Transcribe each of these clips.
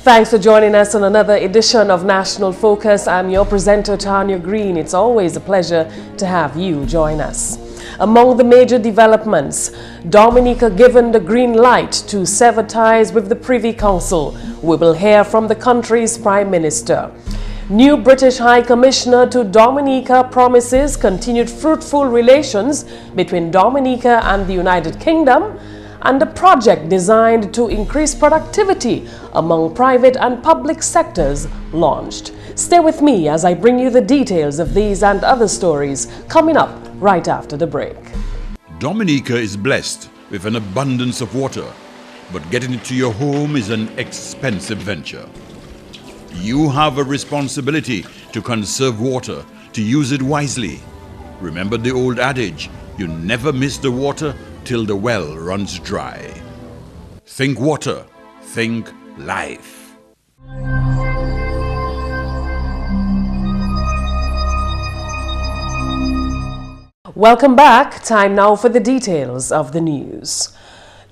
Thanks for joining us on another edition of National Focus. I'm your presenter, Tarnia Green. It's always a pleasure to have you join us. Among the major developments, Dominica given the green light to sever ties with the Privy Council. We will hear from the country's Prime Minister. New British High Commissioner to Dominica promises continued fruitful relations between Dominica and the United Kingdom, and a project designed to increase productivity among private and public sectors launched. Stay with me as I bring you the details of these and other stories coming up right after the break. Dominica is blessed with an abundance of water, but getting it to your home is an expensive venture. You have a responsibility to conserve water, to use it wisely. Remember the old adage, you never miss the water till the well runs dry. Think water, think life. Welcome back. Time now for the details of the news.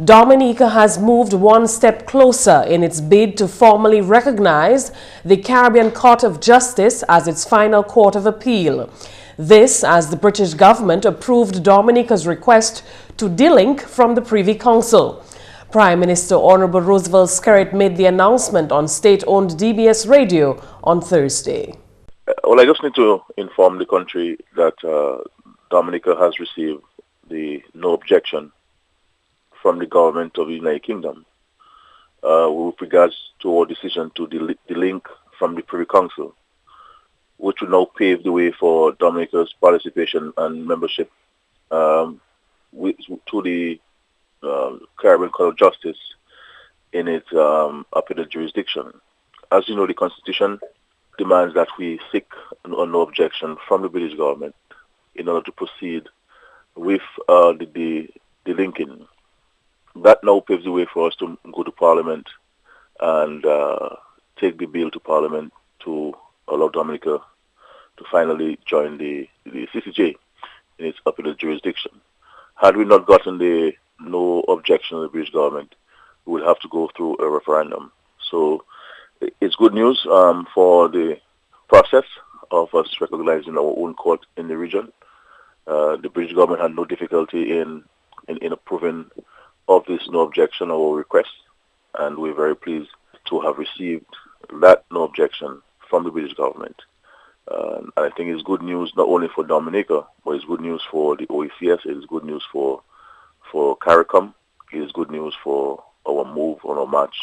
Dominica has moved one step closer in its bid to formally recognize the Caribbean Court of Justice as its final court of appeal. This as the British government approved Dominica's request to delink from the Privy Council. Prime Minister Honorable Roosevelt Skerrit made the announcement on state-owned DBS Radio on Thursday. Well, I just need to inform the country that Dominica has received the no objection from the government of the United Kingdom with regards to our decision to delink from the Privy Council, which will now pave the way for Dominica's participation and membership to the Caribbean Court of Justice in its appellate jurisdiction. As you know, the Constitution demands that we seek no objection from the British government in order to proceed with the linking. That now paves the way for us to go to Parliament and take the bill to Parliament to allow Dominica to finally join the CCJ in its appellate jurisdiction. Had we not gotten the no objection of the British government, we would have to go through a referendum. So it's good news for the process of us recognizing our own court in the region. The British government had no difficulty in approving of this no objection or request, and we're very pleased to have received that no objection from the British government. And I think it's good news not only for Dominica, but it's good news for the OECS, it is good news for CARICOM, it is good news for our move on our march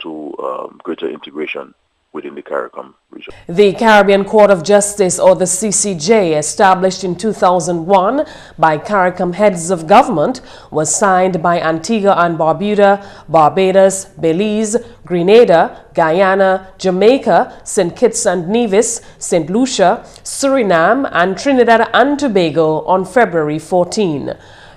to greater integration within the CARICOM region. The Caribbean Court of Justice, or the CCJ, established in 2001 by CARICOM heads of government, was signed by Antigua and Barbuda, Barbados, Belize, Grenada, Guyana, Jamaica, St. Kitts and Nevis, St. Lucia, Suriname, and Trinidad and Tobago on February 14.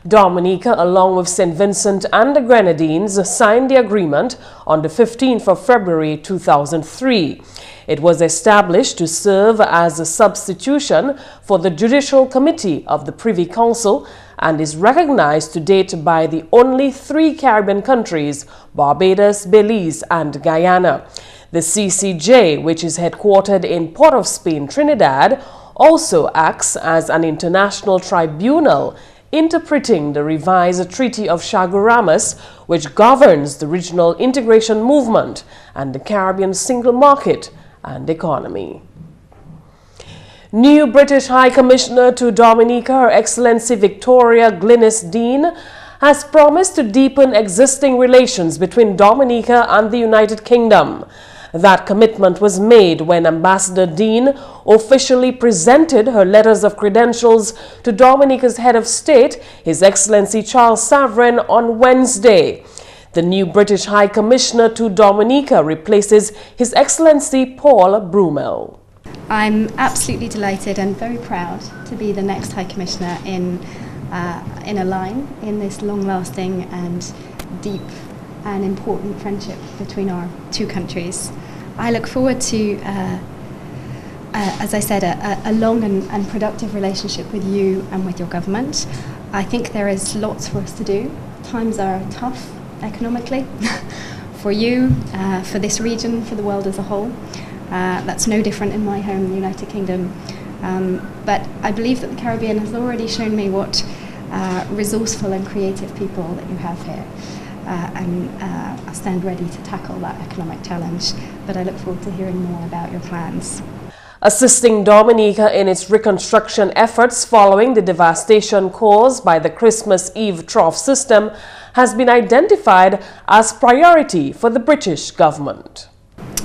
Dominica, along with St. Vincent and the Grenadines, signed the agreement on the 15th of February 2003. It was established to serve as a substitution for the Judicial Committee of the Privy Council and is recognized to date by the only 3 Caribbean countries, Barbados, Belize, and Guyana. The CCJ, which is headquartered in Port-of-Spain, Trinidad, also acts as an international tribunal interpreting the revised Treaty of Chaguaramas, which governs the regional integration movement and the Caribbean single market and economy. New British High Commissioner to Dominica, Her Excellency Victoria Glynis Dean, has promised to deepen existing relations between Dominica and the United Kingdom. That commitment was made when Ambassador Dean officially presented her letters of credentials to Dominica's head of state, His Excellency Charles Savarin, on Wednesday. The new British High Commissioner to Dominica replaces His Excellency Paul Brumel. I'm absolutely delighted and very proud to be the next High Commissioner in a line in this long-lasting and deep and important friendship between our two countries. I look forward to, as I said, a long and productive relationship with you and with your government. I think there is lots for us to do. Times are tough economically for you, for this region, for the world as a whole. That's no different in my home, the United Kingdom. But I believe that the Caribbean has already shown me what resourceful and creative people that you have here. And I stand ready to tackle that economic challenge. But I look forward to hearing more about your plans. Assisting Dominica in its reconstruction efforts following the devastation caused by the Christmas Eve trough system has been identified as priority for the British government.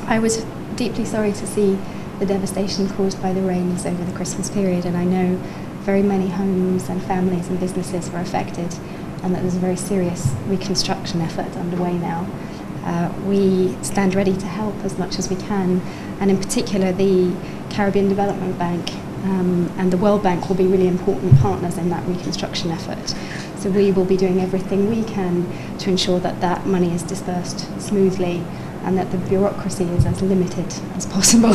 I was deeply sorry to see the devastation caused by the rains over the Christmas period, and I know very many homes and families and businesses were affected, and that there's a very serious reconstruction effort underway now. We stand ready to help as much as we can, and in particular the Caribbean Development Bank and the World Bank will be really important partners in that reconstruction effort. So we will be doing everything we can to ensure that that money is dispersed smoothly and that the bureaucracy is as limited as possible.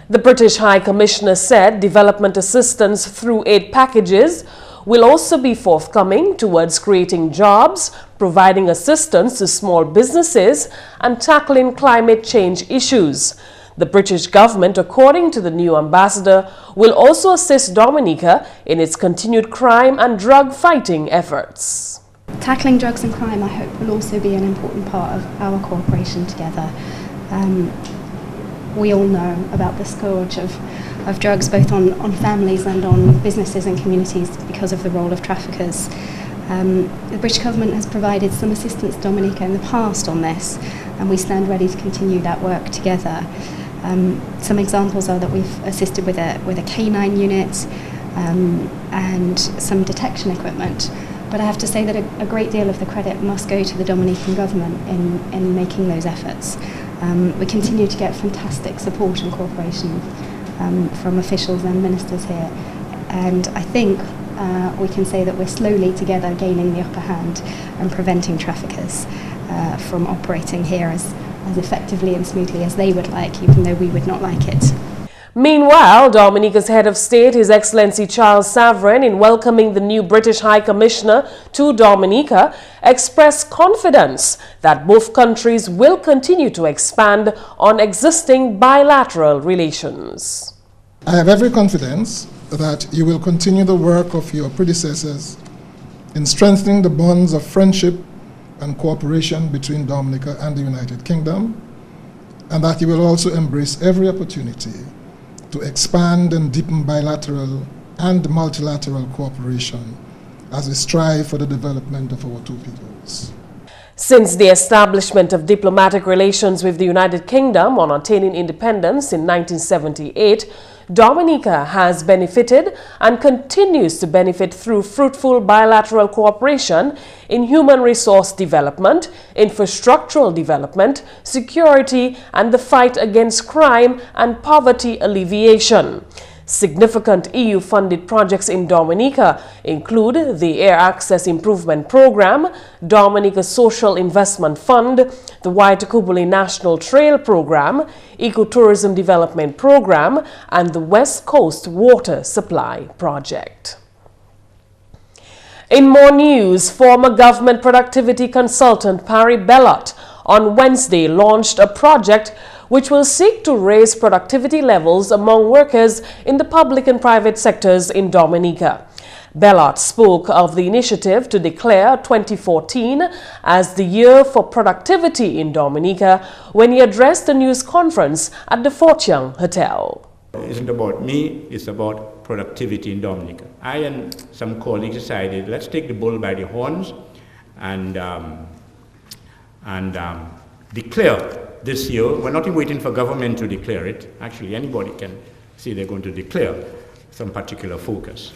The British High Commissioner said development assistance through aid packages will also be forthcoming towards creating jobs, providing assistance to small businesses, and tackling climate change issues. The British government, according to the new ambassador, will also assist Dominica in its continued crime and drug fighting efforts. Tackling drugs and crime, I hope, will also be an important part of our cooperation together. We all know about the scourge of drugs, both on families and on businesses and communities because of the role of traffickers. The British government has provided some assistance to Dominica in the past on this, and we stand ready to continue that work together. Some examples are that we've assisted with a canine unit and some detection equipment. But I have to say that a great deal of the credit must go to the Dominican government in making those efforts. We continue to get fantastic support and cooperation from officials and ministers here. And I think we can say that we're slowly together gaining the upper hand and preventing traffickers from operating here as effectively and smoothly as they would like, even though we would not like it. Meanwhile, Dominica's head of state, His Excellency Charles Savarin, in welcoming the new British High Commissioner to Dominica, expressed confidence that both countries will continue to expand on existing bilateral relations. I have every confidence that you will continue the work of your predecessors in strengthening the bonds of friendship and cooperation between Dominica and the United Kingdom, and that you will also embrace every opportunity to expand and deepen bilateral and multilateral cooperation as we strive for the development of our two peoples. Since the establishment of diplomatic relations with the United Kingdom on attaining independence in 1978, Dominica has benefited and continues to benefit through fruitful bilateral cooperation in human resource development, infrastructural development, security, and the fight against crime and poverty alleviation. Significant EU-funded projects in Dominica include the Air Access Improvement Program, Dominica's Social Investment Fund, the Waitakubuli National Trail Program, Ecotourism Development Program, and the West Coast Water Supply Project. In more news, former government productivity consultant Parry Bellot on Wednesday launched a project which will seek to raise productivity levels among workers in the public and private sectors in Dominica. Bellot spoke of the initiative to declare 2014 as the year for productivity in Dominica when he addressed a news conference at the Fort Young Hotel. It isn't about me, it's about productivity in Dominica. I and some colleagues decided, let's take the bull by the horns and declare this year. We're not waiting for government to declare it. Actually, anybody can say they're going to declare some particular focus.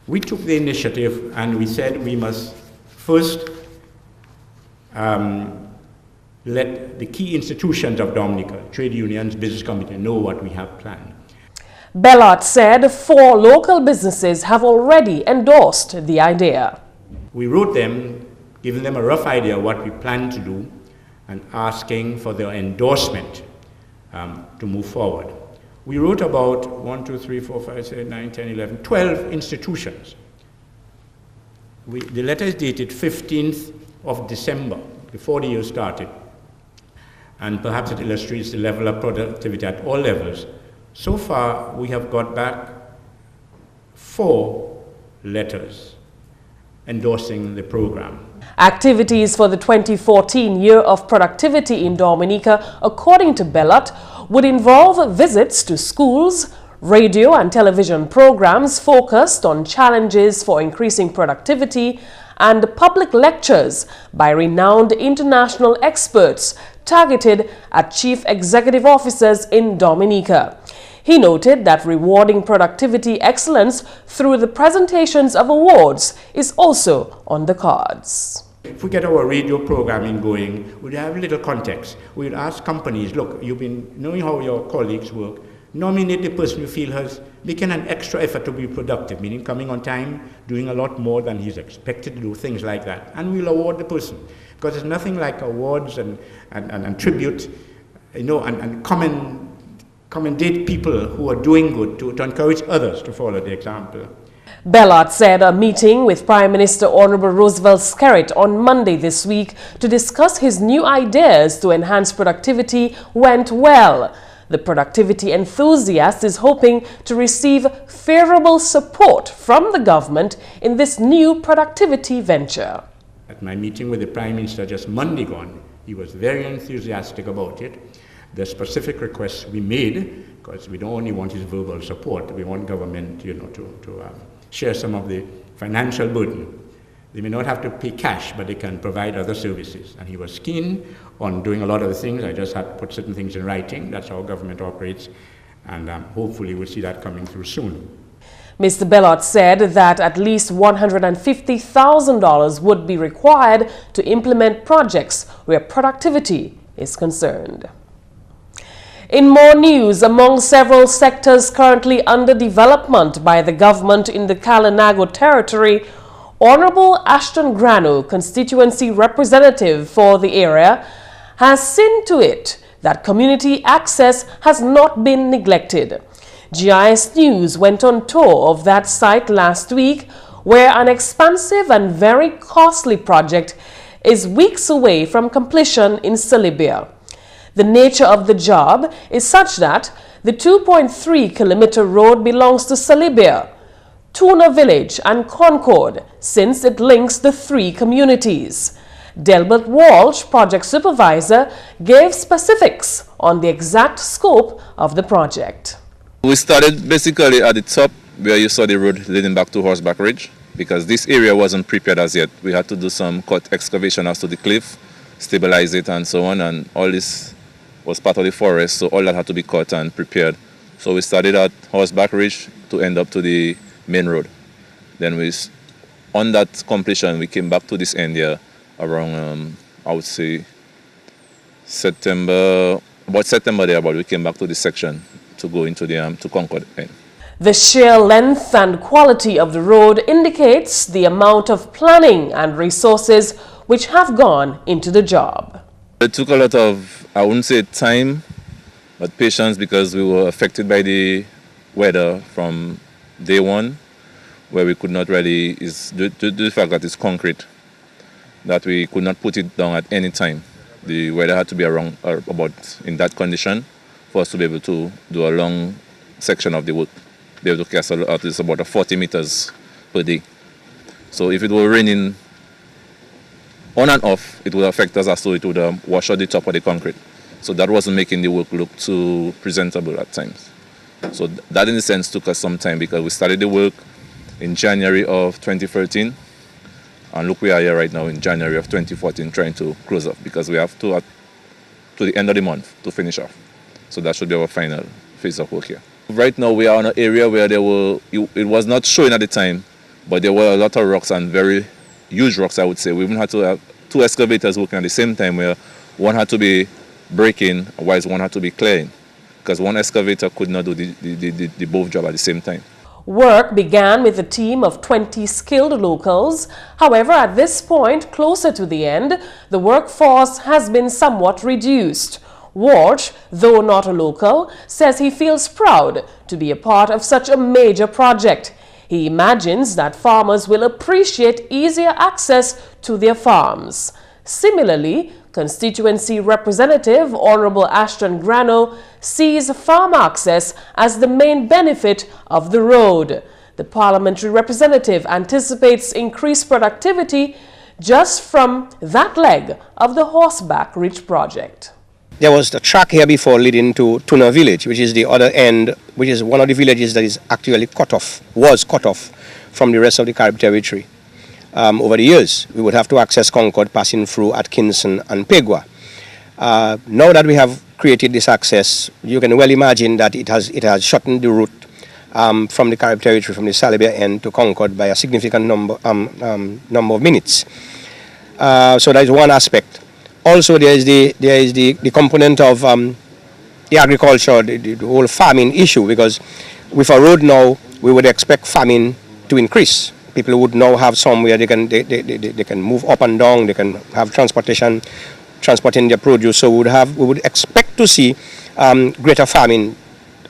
We took the initiative and we said we must first let the key institutions of Dominica, trade unions, business community, know what we have planned. Bellot said 4 local businesses have already endorsed the idea. We wrote them, giving them a rough idea of what we plan to do, and asking for their endorsement to move forward. We wrote about 12 institutions. The letter is dated 15th of December, before the year started, and perhaps it illustrates the level of productivity at all levels. So far, we have got back 4 letters endorsing the program. Activities for the 2014 Year of Productivity in Dominica, according to Bellot, would involve visits to schools, radio and television programs focused on challenges for increasing productivity, and public lectures by renowned international experts targeted at chief executive officers in Dominica. He noted that rewarding productivity excellence through the presentations of awards is also on the cards. If we get our radio programming going, we'd have a little context. We'd ask companies, look, you've been knowing how your colleagues work, nominate the person you feel has making an extra effort to be productive, meaning coming on time, doing a lot more than he's expected to do, things like that. And we'll award the person. Because there's nothing like awards and tribute, and commendate people who are doing good to encourage others to follow the example. Bellot said a meeting with Prime Minister Honorable Roosevelt Skerrit on Monday this week to discuss his new ideas to enhance productivity went well. The productivity enthusiast is hoping to receive favorable support from the government in this new productivity venture. At my meeting with the Prime Minister just Monday gone, he was very enthusiastic about it. The specific requests we made, because we don't only want his verbal support, we want government, to share some of the financial burden. They may not have to pay cash, but they can provide other services. And he was keen on doing a lot of the things. I just had to put certain things in writing. That's how government operates. And hopefully we'll see that coming through soon. Mr. Bellot said that at least $150,000 would be required to implement projects where productivity is concerned. In more news, among several sectors currently under development by the government in the Kalinago territory, Honorable Ashton Grano, constituency representative for the area, has seen to it that community access has not been neglected. GIS News went on tour of that site last week, where an expansive and very costly project is weeks away from completion in Salibia. The nature of the job is such that the 2.3-kilometer road belongs to Salibia, Tuna Village and Concord, since it links the 3 communities. Delbert Walsh, project supervisor, gave specifics on the exact scope of the project. We started basically at the top where you saw the road leading back to Horseback Ridge, because this area wasn't prepared as yet. We had to do some cut excavation as to the cliff, stabilize it and so on, and all this was part of the forest, so all that had to be cut and prepared. So we started at Horseback Ridge to end up to the main road. Then on that completion, we came back to this end here around, I would say, September there, we came back to this section to go into the to Concord end. The sheer length and quality of the road indicates the amount of planning and resources which have gone into the job. It took a lot of, I wouldn't say time, but patience, because we were affected by the weather from day one, where we could not really, due to the fact that it's concrete, that we could not put it down at any time. The weather had to be around or about in that condition for us to be able to do a long section of the work. Be able to cast at least about 40 meters per day. So if it were raining on and off, it would affect us as so it would wash out the top of the concrete. So that wasn't making the work look too presentable at times. So that in a sense took us some time, because we started the work in January of 2013, and look, we are here right now in January of 2014 trying to close up, because we have to the end of the month to finish off. So that should be our final phase of work here. Right now we are in an area where it was not showing at the time, but there were a lot of rocks, and very huge rocks, I would say. We even had to have 2 excavators working at the same time, where one had to be breaking, whilst one had to be clearing, because one excavator could not do the both job at the same time. Work began with a team of 20 skilled locals. However, at this point, closer to the end, the workforce has been somewhat reduced. Walsh, though not a local, says he feels proud to be a part of such a major project. He imagines that farmers will appreciate easier access to their farms. Similarly, Constituency Representative Honorable Ashton Grano sees farm access as the main benefit of the road. The parliamentary representative anticipates increased productivity just from that leg of the Horseback Ridge project. There was the track here before leading to Tuna village, which is the other end, which is one of the villages that is actually was cut off from the rest of the Carib territory. Over the years, we would have to access Concord passing through Atkinson and Pegua. Now that we have created this access, you can well imagine that it has shortened the route from the Carib territory, from the Salibia end to Concord by a significant number of minutes. So that is one aspect. Also, there is the component of the agriculture, the whole farming issue, because with a road now, we would expect farming to increase. People would now have somewhere they can move up and down, they can have transporting their produce. So we would expect to see greater farming,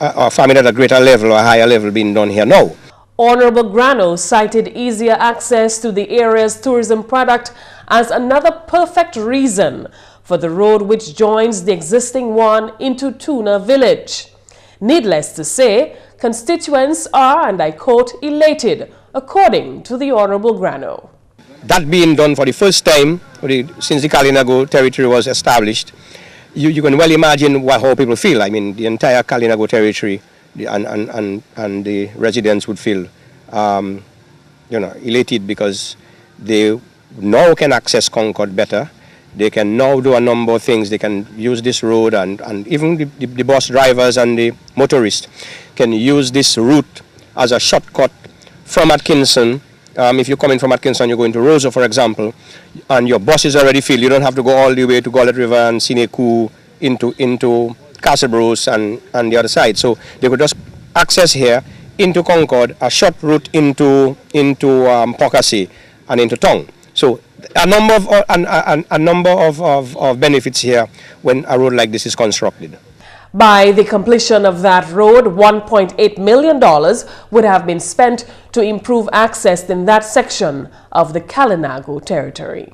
or farming at a greater level or a higher level being done here now. Honorable Grano cited easier access to the area's tourism product as another perfect reason for the road which joins the existing one into Tuna village. Needless to say, constituents are, and I quote, elated, according to the Honorable Grano. That being done for the first time since the Kalinago territory was established, you can well imagine how people feel. I mean, the entire Kalinago territory and the residents would feel, elated because they now can access Concord better. They can now do a number of things. They can use this road, and even the bus drivers and the motorists can use this route as a shortcut from Atkinson. If you're coming from Atkinson, you're going to Roseau, for example, and your bus is already filled. You don't have to go all the way to Gullet River and Sineku into Castlebros and the other side. So they could just access here into Concord, a short route into Pocassi and into Tong. So a number of benefits here when a road like this is constructed. By the completion of that road, $1.8 million would have been spent to improve access in that section of the Kalinago territory.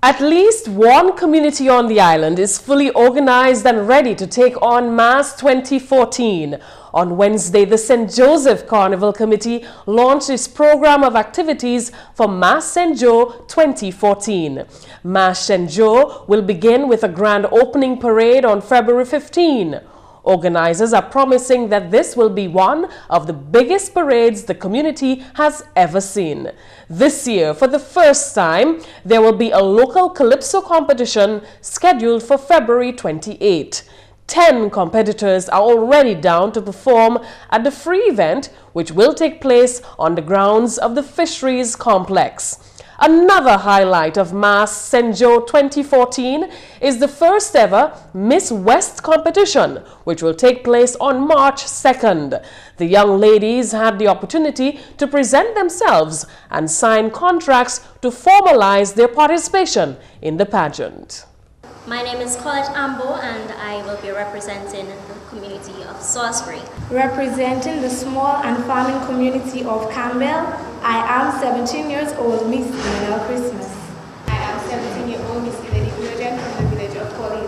At least one community on the island is fully organized and ready to take on Mass 2014. On Wednesday, the St. Joseph Carnival Committee launched its program of activities for Mass St. Joe 2014. Mass St. Joe will begin with a grand opening parade on February 15. Organizers are promising that this will be one of the biggest parades the community has ever seen. This year, for the first time, there will be a local calypso competition scheduled for February 28. 10 competitors are already down to perform at the free event, which will take place on the grounds of the Fisheries Complex. Another highlight of Mass St. Joe 2014 is the first ever Miss West competition, which will take place on March 2nd. The young ladies had the opportunity to present themselves and sign contracts to formalize their participation in the pageant. My name is Colette Ambo, and I will be representing the community of Salisbury. Representing the small and farming community of Campbell, I am 17 years old Miss Emmanuel Christmas. I am 17-year-old Miss Eleni Virgin from the village of Collie.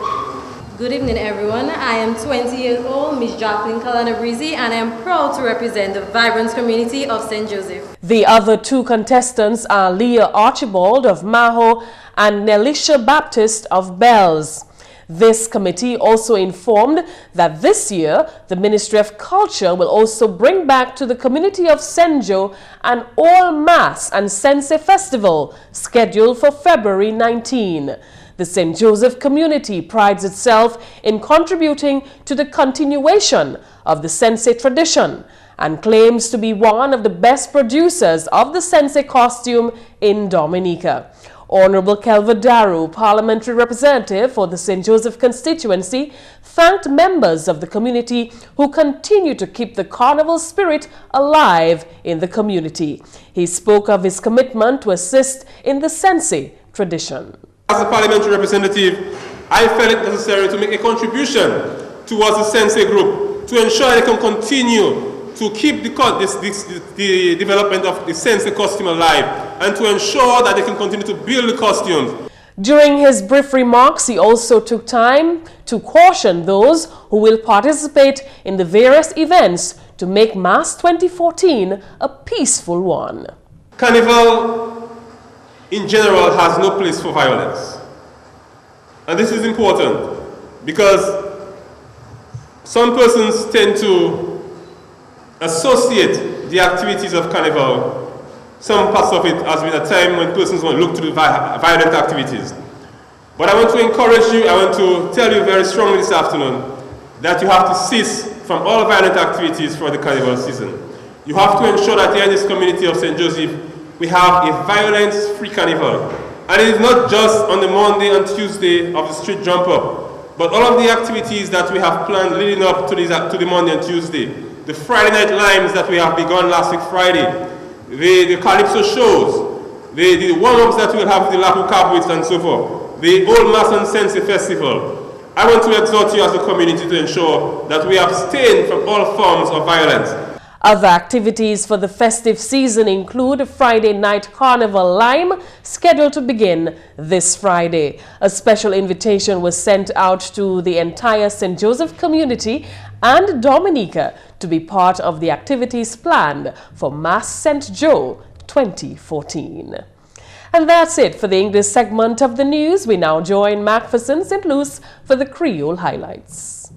Good evening, everyone. I am 20 years old Miss Jacqueline Kalanabrizi, and I am proud to represent the vibrant community of St. Joseph. The other two contestants are Leah Archibald of Maho and Nelisha Baptist of Bells. This committee also informed that this year the Ministry of Culture will also bring back to the community of St. Joe an all-mass and Sensei festival scheduled for February 19. The St. Joseph community prides itself in contributing to the continuation of the Sensei tradition and claims to be one of the best producers of the Sensei costume in Dominica. Honorable Kelva Daru, parliamentary representative for the St. Joseph constituency, thanked members of the community who continue to keep the carnival spirit alive in the community. He spoke of his commitment to assist in the Sensei tradition. As a parliamentary representative, I felt it necessary to make a contribution towards the Sensei group to ensure they can continue to keep the development of the Sensei costume alive and to ensure that they can continue to build the costumes. During his brief remarks, he also took time to caution those who will participate in the various events to make Mass 2014 a peaceful one. Carnival in general has no place for violence. And this is important because some persons tend to associate the activities of Carnival. Some parts of it has been a time when persons want to look to the violent activities. But I want to encourage you, I want to tell you very strongly this afternoon that you have to cease from all violent activities for the Carnival season. You have to ensure that here in this community of St. Joseph, we have a violence-free Carnival. And it is not just on the Monday and Tuesday of the street jump up, but all of the activities that we have planned leading up to the Monday and Tuesday, the Friday night limes that we have begun last week Friday, the Calypso shows, the warm-ups that we'll have with the Lapu Cabwits and so forth, the Old Mass and Sensei Festival. I want to exhort you as a community to ensure that we abstain from all forms of violence. Other activities for the festive season include Friday night Carnival Lime, scheduled to begin this Friday. A special invitation was sent out to the entire St. Joseph community and Dominica to be part of the activities planned for Mass St. Joe 2014. And that's it for the English segment of the news. We now join McPherson St. Luce for the Creole highlights.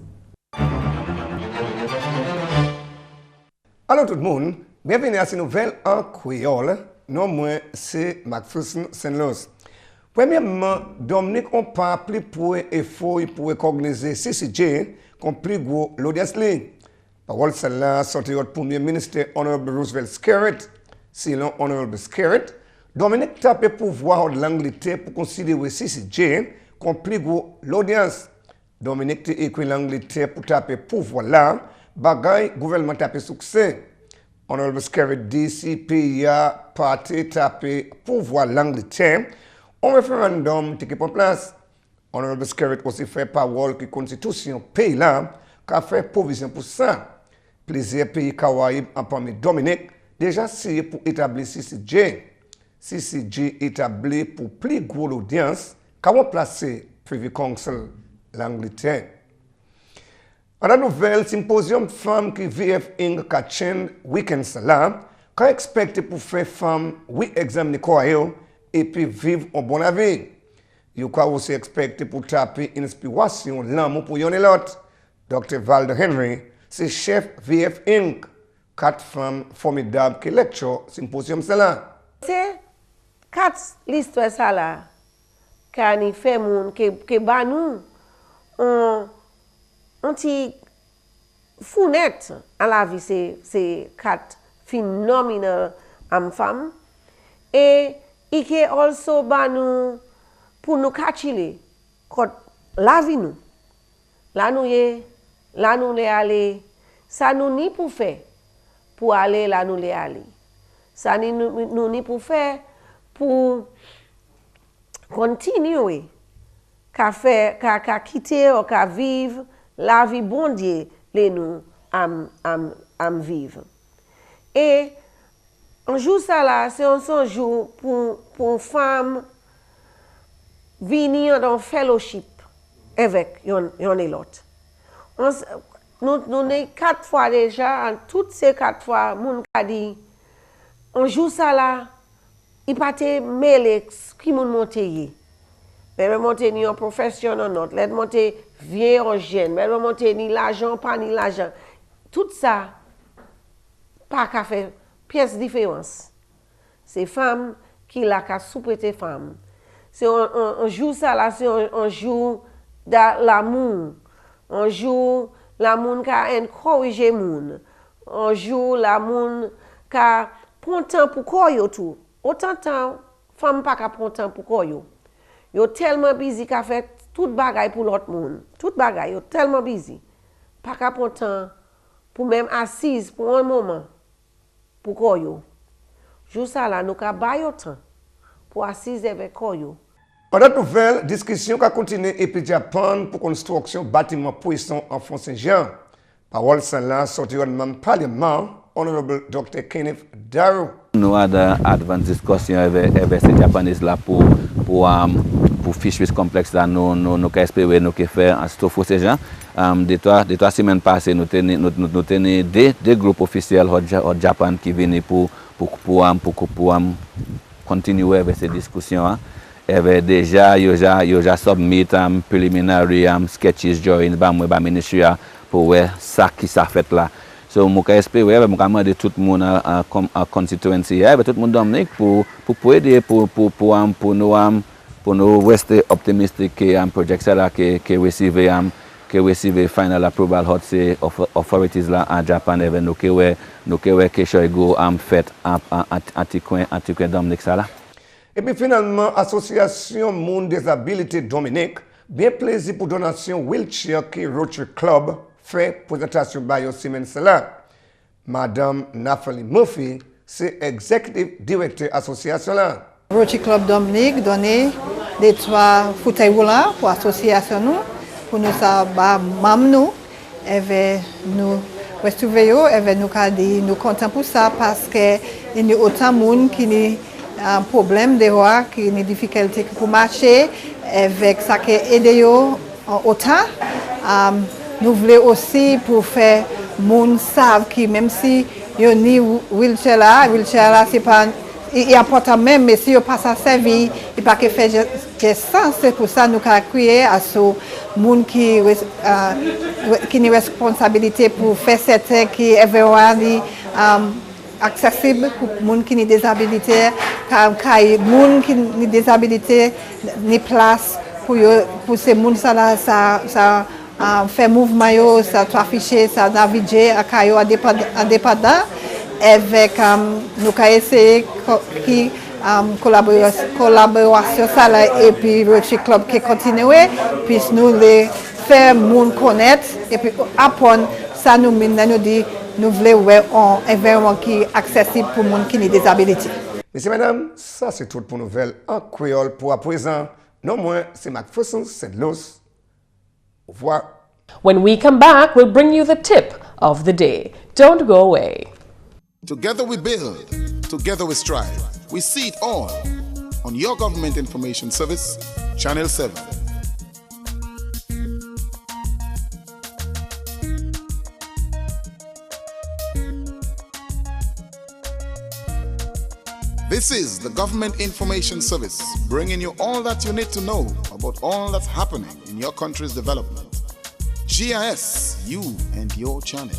Allô tout le monde, bienvenue à cette nouvelle en créole. Non, moi, c'est McPherson St. Luce. Premièrement, Dominique n'a pas appelé pour effort pour recogniser CCJ comme plus gros l'audience ligne. Parole celle-là sortie du Premier ministre Honorable Roosevelt Skerritt, sinon Honorable Skerritt. Dominique tape pouvoir de l'Angleterre pour considérer CCJ comme plus gros l'audience. Dominique a écrit l'Angleterre pour taper pouvoir là. Bagay gouvernement tapé succès. Honorable Skerritt dit si pays a parti tapé pouvoir l'Angleterre, un référendum qui prend place. Honorable Skerritt aussi fait parole que la constitution pays là, qui a fait provision pour ça. Plusieurs pays Caraïbes en parmi Dominique déjà signé pour établir CCJ. CCJ établi pour plus gros l'audience qu'a remplacé Privy Council l'Angleterre. En la nouvelle, symposium femmes qui VF Inc. a chaîne week-end là, qu'a expecté pour faire femmes, oui, examiner quoi et puis vivre en bonne vie. Vous qu'a aussi expecté pour taper inspiration l'amour pour yon et l'autre. Dr. Valder Henry, c'est chef VF Inc. 4 femmes formidables qui lecture symposium là. C'est 4 l'histoire ça là, quand il fait moun, que bah nous, on petit fournette à la vie, c'est 4 phénoménales femmes. Et il y a aussi nous pour nous cacher quand la vie nous. Là nous les aller, ça nous ni pour faire, pour aller là nous les aller. Ça nous ni pour faire, pour continuer, qu'à quitter ou qu'à vivre la vie bon Dieu, les nous am vivre. Et un jour ça là, c'est un jour pour femme venir dans fellowship avec yon et l'autre. Nous avons 4 fois déjà, en toutes ces 4 fois, mon a dit, un jour ça là, il pas te mêler qui moun monter. Mais monter ni en profession ou non, let monter vieux ou jeune, mais monter ni l'argent, pas ni l'argent. Tout ça, pas qu'à faire pièce différence. C'est femme qui l'a qu'à sous-prêter femme. C'est un jour ça là, c'est un jour de l'amour. Un jour l'amour qui a encouragé moun. Un jour l'amour qui a prend temps pour quoi tout. Autant temps, femme pas qu'à prendre temps pour quoi yo. Yo tellement busy qu'a fait tout bagay pour l'autre monde. Tout bagay yo tellement busy. Pas qu'à prendre temps pour même assise pour un moment. Pour quoi yo. Jour ça là nous ka ba yo temps pour assise avec quoi yo. En d'autres nouvelles, discussion qui continue et puis Japan pour construction bâtiment poisson en Fond Saint-Jean. Parole sans là sorti du Parlement, Honorable Dr. Kenneth Darrow. Nous avons advanced discussion avec ces Japonais là pour fisheries complexe là nous espérer nous faire en Fond Saint-Jean. Des trois semaines passées nous tenons des groupes officiels au Japon qui viennent pour continuer avec ces discussions. Et déjà submit preliminary sketches join ba ministry pour voir ça qui ça fait là. So moi espérer moi demander tout le monde en constituency tout le monde Dominique pour aider pour nous rester optimistic que projet ça là que receive final approval hot say authorities là en Japan et nous que quelque chose go fait antiquin Dominique ça là. Et puis finalement, Association Monde Disabilité Dominique, bien plaisir pour donation wheelchair que Rotary Club fait présentation par semaine là. Madame Nathalie Murphy, c'est executive director association là. Rotary Club Dominique donné des 3 fauteuils roulants pour l'association nous, pour nous savoir nous, et nous retrouver et nous contents pour ça parce que il y a autant de monde qui un problème de voix qui une difficulté pour marcher avec ça qui aide autant nous voulons aussi pour faire monde savent qui même si yo ni wheelchair là c'est pas il apporte même mais si yo passe à servir il pas que faire sens c'est pour ça nous crier à ce monde qui une responsabilité pour faire cette qui everyone accessible pour les gens qui ont des disabilités, car les gens qui ont des disabilités ni place pour ces gens ça fait mouvement, ça afficher, ça naviguer à dépendant avec nous essayer qui collaboration ça là et puis Rotary Club qui continue puis nous les faire monde connaître et puis apprendre ça nous dit nous voulons un environnement qui est accessible pour les gens qui ont des disabilités. Messieurs, mesdames, ça c'est tout pour nouvelle en créole pour à présent. Non moins, c'est McPherson, St. Luce. Au revoir. When we come back, we'll bring you the tip of the day. Don't go away. Together we build, together we strive. We see it all on your Government Information Service, Channel 7. This is the Government Information Service, bringing you all that you need to know about all that's happening in your country's development. GIS, you and your channel.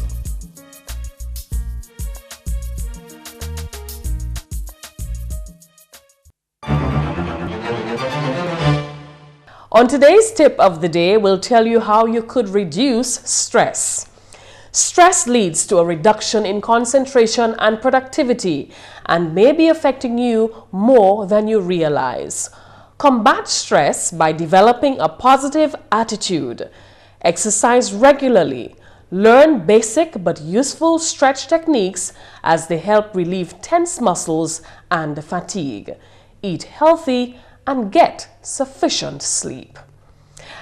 On today's tip of the day, we'll tell you how you could reduce stress. Stress leads to a reduction in concentration and productivity and may be affecting you more than you realize. Combat stress by developing a positive attitude. Exercise regularly. Learn basic but useful stretch techniques as they help relieve tense muscles and fatigue. Eat healthy and get sufficient sleep.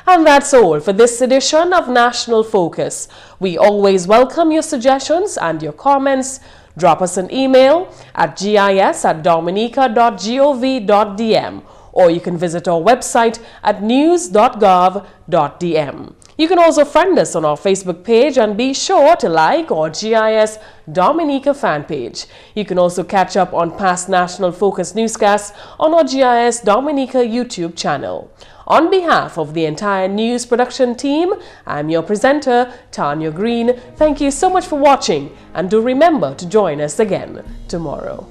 And that's all for this edition of National Focus. We always welcome your suggestions and your comments. Drop us an email at gis@dominica.gov.dm or you can visit our website at news.gov.dm. You can also friend us on our Facebook page and be sure to like our GIS Dominica fan page. You can also catch up on past National Focus newscasts on our GIS Dominica YouTube channel. On behalf of the entire news production team, I'm your presenter, Tarnia Green. Thank you so much for watching and do remember to join us again tomorrow.